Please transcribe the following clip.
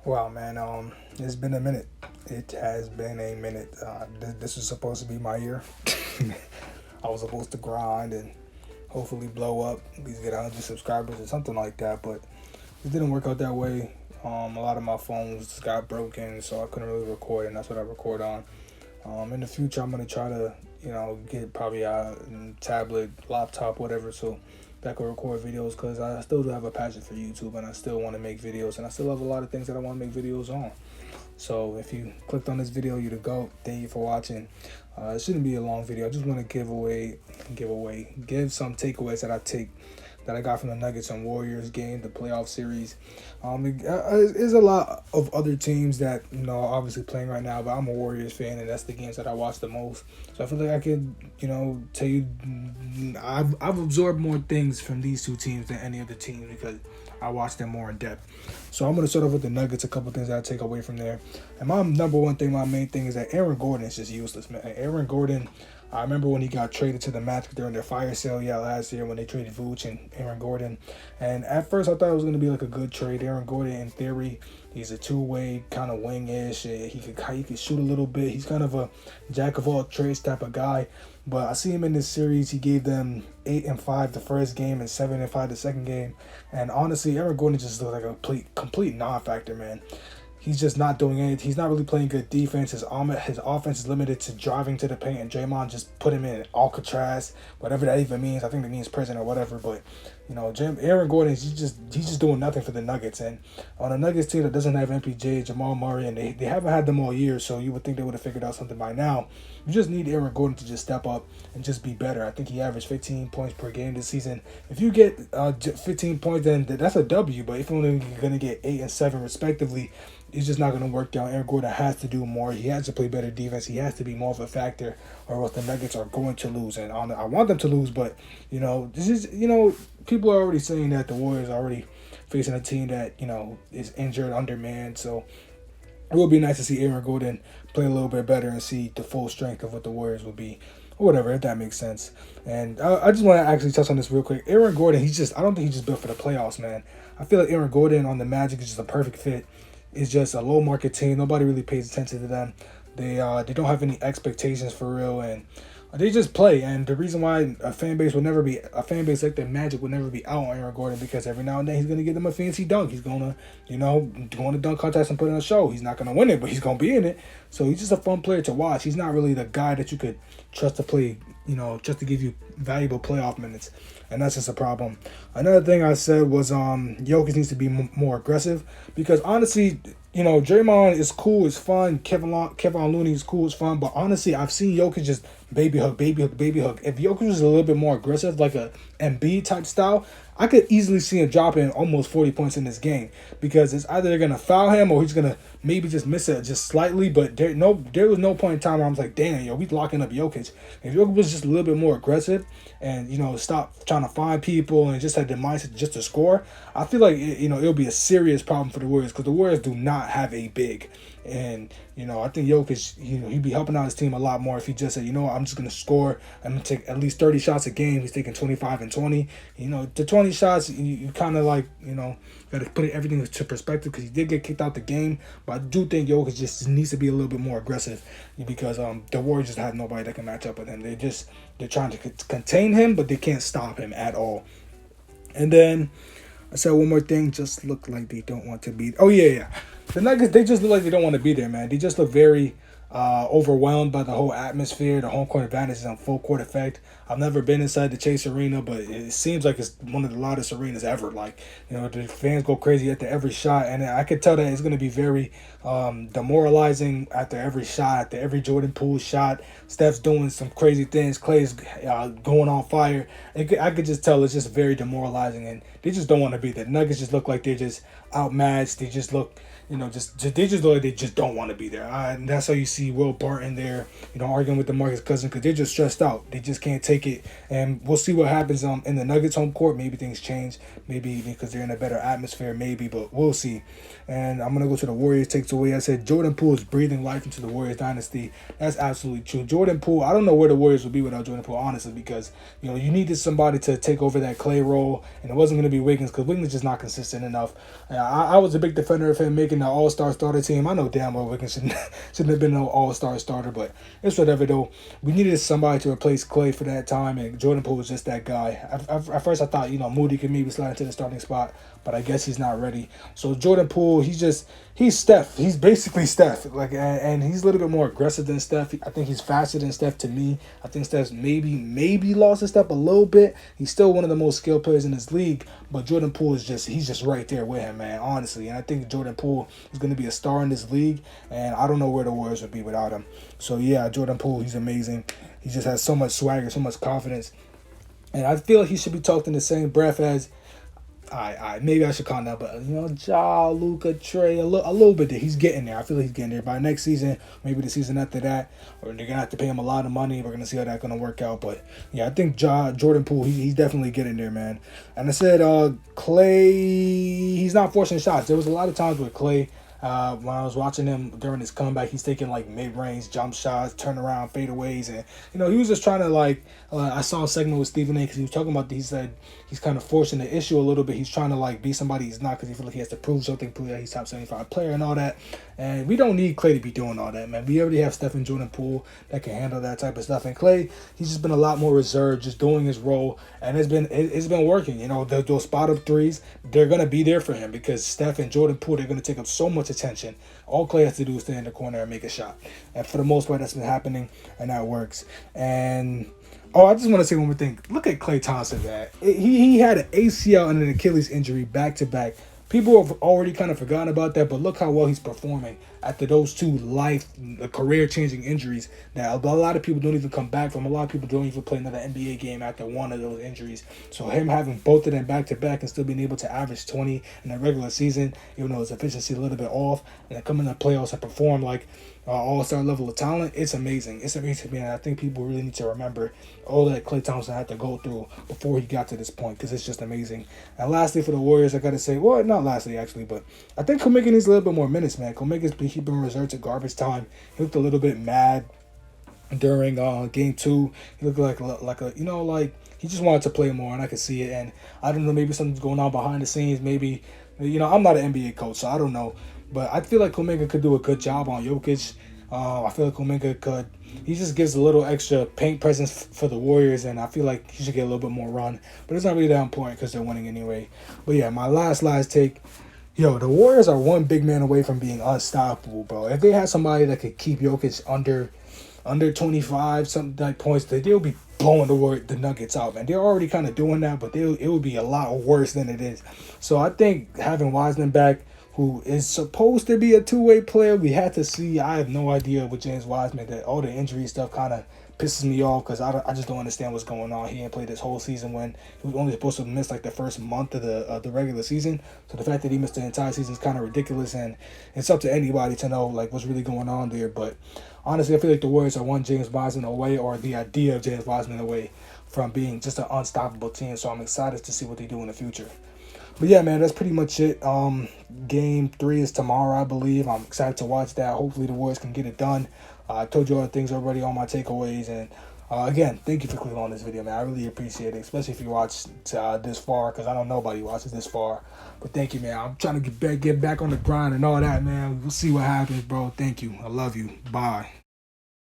Wow, man. It's been a minute. It has been a minute. This was supposed to be my year. I was supposed to grind and hopefully blow up, at least get 100 subscribers or something like that. But it didn't work out that way. A lot of my phones got broken, so I couldn't really record, and that's what I record on. In the future, I'm gonna try to, get probably a tablet, laptop, whatever, so that I can record videos. Because I still do have a passion for YouTube, and I still want to make videos, and I still have a lot of things that I want to make videos on. So if you clicked on this video, you the GOAT. Thank you for watching. It shouldn't be a long video. I just want to give some takeaways that I got from the Nuggets and Warriors game, the playoff series. There's a lot of other teams that obviously playing right now, but I'm a Warriors fan, and that's the games that I watch the most. So I feel like I could tell you I've absorbed more things from these two teams than any other team because I watch them more in depth. So I'm gonna start off with the Nuggets. A couple things that I take away from there, and my number one thing, my main thing is that Aaron Gordon is just useless, man. Aaron Gordon. I remember when he got traded to the Magic during their fire sale, last year when they traded Vooch and Aaron Gordon. And at first, I thought it was going to be like a good trade. Aaron Gordon, in theory, he's a two-way kind of wing-ish. He could shoot a little bit. He's kind of a jack of all trades type of guy. But I see him in this series. He gave them 8-5 the first game and 7-5 the second game. And honestly, Aaron Gordon just looks like a complete non-factor, man. He's just not doing anything. He's not really playing good defense. His offense is limited to driving to the paint, and Draymond just put him in Alcatraz, whatever that even means. I think it means prison or whatever. But Aaron Gordon, he's just doing nothing for the Nuggets. And on a Nuggets team that doesn't have MPJ, Jamal Murray, and they haven't had them all year, so you would think they would have figured out something by now. You just need Aaron Gordon to just step up and just be better. I think he averaged 15 points per game this season. If you get 15 points, then that's a W. But if you're only going to get 8 and 7 respectively, it's just not going to work out. Aaron Gordon has to do more. He has to play better defense. He has to be more of a factor, or else the Nuggets are going to lose. And I want them to lose, but this is people are already saying that the Warriors are already facing a team that is injured, undermanned. So it would be nice to see Aaron Gordon play a little bit better and see the full strength of what the Warriors would be. Or whatever, if that makes sense. And I just want to actually touch on this real quick. Aaron Gordon, I don't think he's just built for the playoffs, man. I feel like Aaron Gordon on the Magic is just a perfect fit. It's just a low market team. Nobody really pays attention to them. They don't have any expectations for real, and they just play. And the reason why a fan base like the Magic would never be out on Aaron Gordon, because every now and then he's gonna give them a fancy dunk. He's gonna go on a dunk contest and put in a show. He's not gonna win it, but he's gonna be in it. So he's just a fun player to watch. He's not really the guy that you could trust to play, just to give you valuable playoff minutes. And that's just a problem. Another thing I said was Jokic needs to be more aggressive, because honestly, Draymond is cool, it's fun. Kevin Looney is cool, it's fun. But honestly, I've seen Jokic just baby hug, baby hug, baby hug. If Jokic was a little bit more aggressive, like a Embiid type style, I could easily see him dropping almost 40 points in this game, because it's either they're gonna foul him or he's gonna maybe just miss it just slightly. But there was no point in time where I was like, damn, he's locking up Jokic. If Jokic was just a little bit more aggressive and stop trying to find people and just had the mindset just to score, I feel like it'll be a serious problem for the Warriors, because the Warriors do not have a big. And I think Jokic, he'd be helping out his team a lot more if he just said, I'm just gonna score. I'm gonna take at least 30 shots a game. He's taking 25 and 20. The 20 shots, you kind of like, got to put everything into perspective, because he did get kicked out the game. But I do think Jokic just needs to be a little bit more aggressive, because the Warriors just have nobody that can match up with him. They're trying to contain him, but they can't stop him at all. And then I said one more thing. Just look like they don't want to be. Oh yeah. The Nuggets, they just look like they don't want to be there, man. They just look very overwhelmed by the whole atmosphere. The home court advantage is on full court effect. I've never been inside the Chase Arena, but it seems like it's one of the loudest arenas ever. Like, the fans go crazy after every shot, and I could tell that it's going to be very demoralizing after every shot, after every Jordan Poole shot. Steph's doing some crazy things. Clay's going on fire. I could just tell it's just very demoralizing, and they just don't want to be there. Nuggets just look like they're just outmatched. They just look they just look like they just don't want to be there. And that's how you see Will Barton there, arguing with DeMarcus Cousins, because they're just stressed out. They just can't take it. And we'll see what happens in the Nuggets home court. Maybe things change. Maybe because they're in a better atmosphere. Maybe, but we'll see. And I'm going to go to the Warriors takeaway. I said Jordan Poole is breathing life into the Warriors dynasty. That's absolutely true. Jordan Poole, I don't know where the Warriors would be without Jordan Poole, honestly, because, you needed somebody to take over that Clay role, and it wasn't going to be Wiggins, because Wiggins is just not consistent enough. I was a big defender of him making the All-Star starter team. I know damn well Wiggins shouldn't have been no All-Star starter, but it's whatever though. We needed somebody to replace Clay for that time, and Jordan Poole was just that guy. At first I thought, Moody could maybe slide into the starting spot, but I guess he's not ready. So Jordan Poole, he's Steph. He's basically Steph. And he's a little bit more aggressive than Steph. I think he's faster than Steph to me. I think Steph's maybe lost his step a little bit. He's still one of the most skilled players in this league, but Jordan Poole is he's just right there with him, man, honestly. And I think Jordan Poole is going to be a star in this league, and I don't know where the Warriors would be without him. So yeah, Jordan Poole, he's amazing. He just has so much swagger, so much confidence. And I feel like he should be talked in the same breath as maybe I should calm down, but Ja, Luka, Trey, a little bit there. He's getting there. I feel like he's getting there. By next season, maybe the season after that, or they're gonna have to pay him a lot of money. We're gonna see how that's gonna work out. But yeah, I think Jordan Poole, he's definitely getting there, man. And I said Clay, he's not forcing shots. There was a lot of times with Clay. When I was watching him during his comeback, he's taking like mid-range jump shots, turnaround fadeaways, and he was just trying to I saw a segment with Stephen A. because he was talking about, he said he's kind of forcing the issue a little bit. He's trying to be somebody he's not because he feels like he has to prove something, prove that he's top 75 player and all that. And we don't need Clay to be doing all that, man. We already have Steph and Jordan Poole that can handle that type of stuff. And Clay, he's just been a lot more reserved, just doing his role, and it's been working. Those spot up threes, they're gonna be there for him because Steph and Jordan Poole, they're gonna take up so much attention. All Clay has to do is stand in the corner and make a shot, and for the most part, that's been happening, and that works. And I just want to say one more thing. Look at Klay Thompson, man. He had an ACL and an Achilles injury back to back. People have already kind of forgotten about that, but look how well he's performing after those two career-changing injuries that a lot of people don't even come back from. A lot of people don't even play another NBA game after one of those injuries. So him having both of them back-to-back and still being able to average 20 in the regular season, even though his efficiency a little bit off, and then coming in the playoffs and perform like all-star level of talent, it's amazing. It's amazing, man. I think people really need to remember all that Klay Thompson had to go through before he got to this point, because it's just amazing. And lastly, for the Warriors, I got to say, well, not lastly, actually, but I think Kuminga needs a little bit more minutes, man. Kuminga's been reserved to garbage time. He looked a little bit mad during game 2. He looked like he just wanted to play more, and I could see it. And I don't know, maybe something's going on behind the scenes. Maybe, I'm not an NBA coach, so I don't know. But I feel like Kuminga could do a good job on Jokic. I feel like Kuminga could. He just gives a little extra paint presence for the Warriors, and I feel like he should get a little bit more run. But it's not really that important because they're winning anyway. But yeah, my last take. The Warriors are one big man away from being unstoppable, bro. If they had somebody that could keep Jokic under 25 something like points, they'll be blowing the Nuggets out, man. They're already kind of doing that, but it would be a lot worse than it is. So I think having Wiseman back, who is supposed to be a two-way player, we had to see. I have no idea with James Wiseman, that all the injury stuff kind of pisses me off because I just don't understand what's going on. He didn't play this whole season when he was only supposed to miss the first month of the regular season. So the fact that he missed the entire season is kind of ridiculous, and it's up to anybody to know what's really going on there. But honestly, I feel like the Warriors are one James Wiseman away, or the idea of James Wiseman away, from being just an unstoppable team. So I'm excited to see what they do in the future. But yeah, man, that's pretty much it. Game 3 is tomorrow, I believe. I'm excited to watch that. Hopefully the Warriors can get it done. I told you all the things already on my takeaways. And again, thank you for clicking on this video, man. I really appreciate it, especially if you watched this far, because I don't know nobody watches this far. But thank you, man. I'm trying to get back on the grind and all that, man. We'll see what happens, bro. Thank you. I love you. Bye.